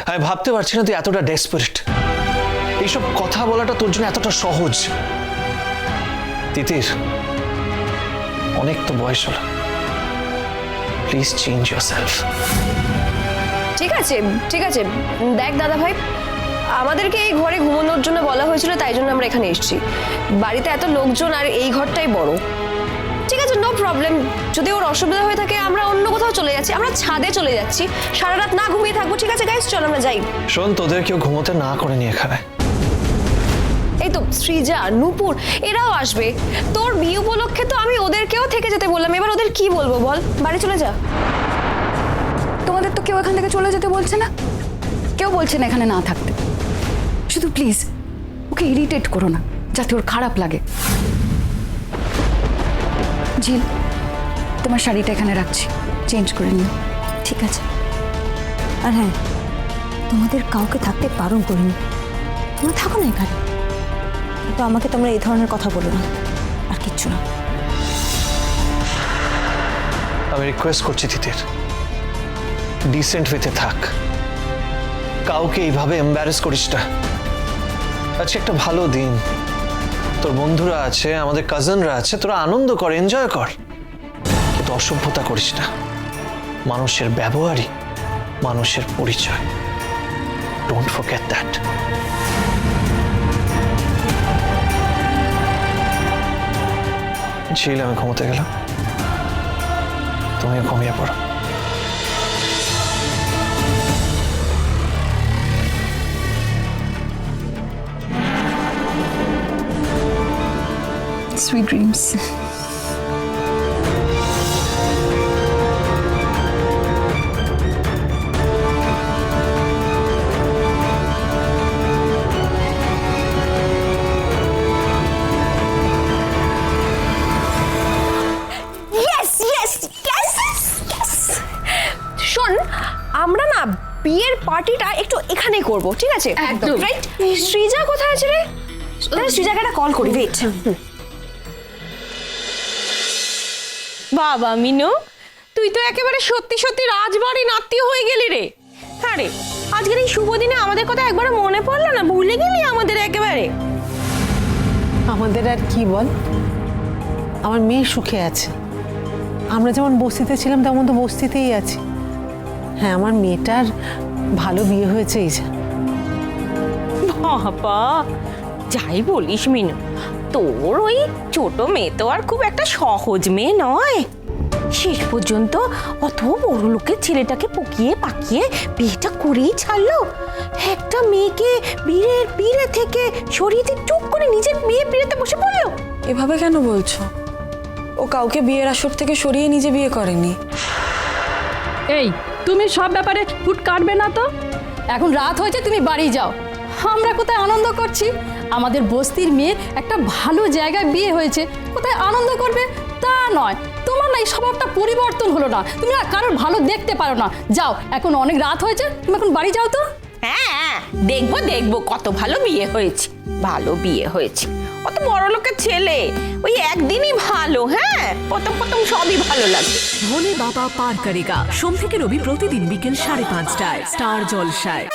আমি ভাবতে পারছি না তুই এতটা ডেসপারেট, এইসব কথা বলাটা তোর জন্য এতটা সহজ। তিতির, অনেক তো বয়স হলো, প্লিজ চেঞ্জ ইয়োরসেলফ। ঠিক আছে ঠিক আছে, দেখ দাদা ভাই, আমাদেরকে এই ঘরে ঘুমানোর জন্য বলা হয়েছিল, তাই জন্য আমরা এখানে এসেছি। বাড়িতে এত লোকজন আর এই ঘরটাই বড়। ঠিক আছে, নো প্রবলেম। যদি ওর অসুবিধা হয়ে থাকে আমরা অন্য কোথাও চলে যাচ্ছি, আমরা ছাদে চলে যাচ্ছি, সারা রাত না ঘুমিয়ে থাকবো। ঠিক আছে গাইস, চল আমরা যাই। শোন, তোদের কেউ ঘুমোতে না করে নিয়ে এখানে। এই তো সৃজা, নূপুর এরাও আসবে। তোর বিয়ে উপলক্ষে তো আমি ওদেরকেও থেকে যেতে বললাম, এবার ওদের কি বলবো বল? বাড়ি চলে যা। তোমাদের তো কেউ এখান থেকে চলে যেতে বলছে না, কেউ বলছে না এখানে না থাকতে। শুধু প্লিজ ওকে ইরিটেট করো না, যাতে ওর খারাপ লাগে। ঝিল, তোমার শাড়িটা এখানে রাখছি, চেঞ্জ করে নিও। ঠিক আছে। আর হ্যাঁ, তোমাদের কাউকে থাকতে বারণ করিনি, তোমরা থাকো না এখানে, কিন্তু আমাকে তোমরা এই ধরনের কথা বলো না, আর কিচ্ছু না। আমি রিকোয়েস্ট করছি তিতির, ডিসেন্ট ওয়েতে থাক, কাউকে এইভাবে এম্বারেস করিস না। আজকে একটা ভালো দিন, তোর বন্ধুরা আছে, আমাদের কাজিনরা আছে, তোরা আনন্দ কর, এনজয় কর, কিন্তু অসভ্যতা করিস না। মানুষের ব্যবহারই মানুষের পরিচয়, ডোন্ট ফরগেট দ্যাট। ঝিল, আমি ঘুমোতে গেলাম, তুমিও ঘুমিয়ে পড়ো। Sweet dreams. শোন, আমরা না বিয়ের পার্টিটা একটু এখানেই করব, ঠিক আছে? একদম। রাইট। সৃজা কোথায় আছে রে? সৃজাকে একটা কল করি, ওয়েট। বাবা মিনু, তুই তো একেবারে সত্যি সত্যি রাজবাড়ির আত্মীয় হয়ে গেলি রে। হ্যাঁ রে, আজকের এই শুভ দিনে আমাদের কথা একবার মনে পড়লো না? ভুলে গেলি আমাদের একেবারে? আমাদের আর কি বল, আমার মেয়ে সুখে আছে। আমরা যেমন বস্তিতে ছিলাম তেমন তো বস্তিতেই আছি। হ্যাঁ, আমার মেয়েটার ভালো বিয়ে হয়েছে। এই যে বাবা, যাই বলিস মিনু, তোর ওই ছোট মেয়ে তো আর খুব একটা সহজ মেয়ে নয়। শেষ পর্যন্ত অত বড় লোকের ছেলেটাকে পকিয়ে পাকিয়ে বিয়েটা করেই ছাড়লো। একটা মেয়েকে বিয়ের পিড়ে থেকে সরিয়ে দিয়ে চুপ করে নিজের মেয়ে পিড়েতে বসে পড়লো। এভাবে কেন বলছো? ও কাউকে বিয়ের আসর থেকে সরিয়ে নিজে বিয়ে করেনি। এই, তুমি সব ব্যাপারে ফুট কাটবে না তো। এখন রাত হয়েছে, তুমি বাড়ি যাও। আমরা কোথায় আনন্দ করছি? আমাদের বস্তির মেয়ে একটা ভালো জায়গায় বিয়ে হয়েছে, কোথায় আনন্দ করবে তা নয়। তোমার না এই স্বভাবটা পরিবর্তন হলো না, তুমি আর কারোর ভালো দেখতে পারো না। যাও, এখন অনেক রাত হয়েছে, তুমি এখন বাড়ি যাও তো। হ্যাঁ, দেখবো দেখবো কত ভালো বিয়ে হয়েছে, ভালো বিয়ে হয়েছে। অত বড় লোকের ছেলে ওই একদিনই ভালো। হ্যাঁ, প্রথম প্রথম সবই ভালো লাগে। ভোলে বাবা পার করেগা, সোম থেকে রবি প্রতিদিন বিকেল 5:30টায় স্টার জলসায়।